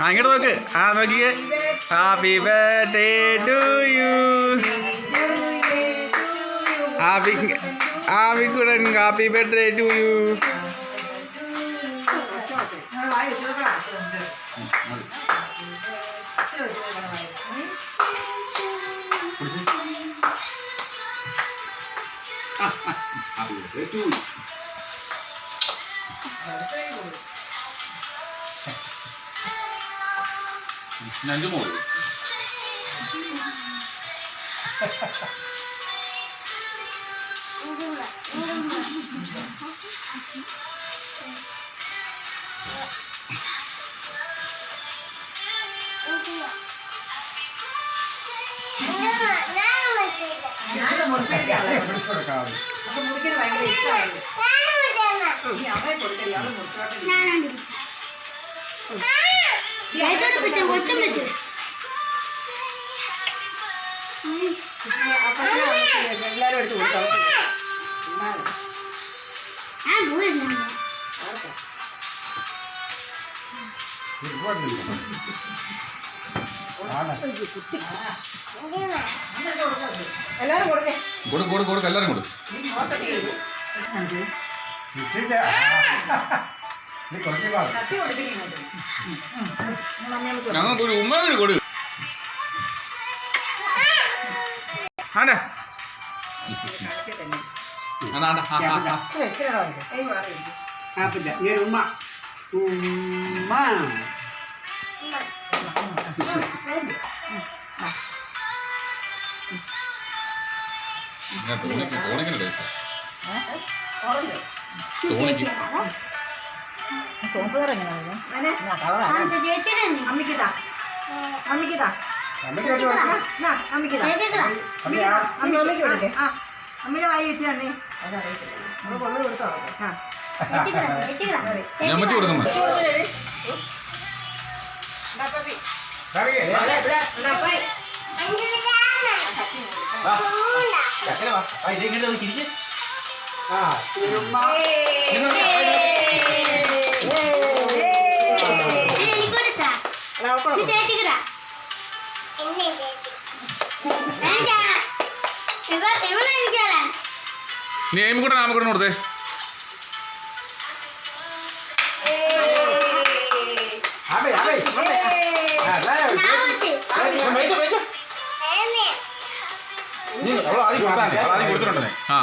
ആ ഇങ്ങോട്ട് നോക്ക്. ആ നോക്കിയേ. Happy birthday to you. ആവിക്കുടൻ ഹാപ്പി ബർത്ത്ഡേ ടു യു. നഞ്ചു മോള് എല്ലാരും എടുത്ത് കൊടുക്കാം. എല്ലാരും കൊടുക്കേ. കൊടുക്ക് എല്ലാരും കൊടു. ഞങ്ങൾക്ക് ഒരു ഉമ്മ കൂടി കൊടു. ആണ്ടാ അമ്മയുടെ വായി വെച്ച് തന്നെ കൊണ്ടു കൊടുത്തോ. ഞമ്മച്ചി കൊടുക്കണം. നീ ഏമിക്കൂടെ നാമക്കൂടെ കൊടുത്തേ. ആ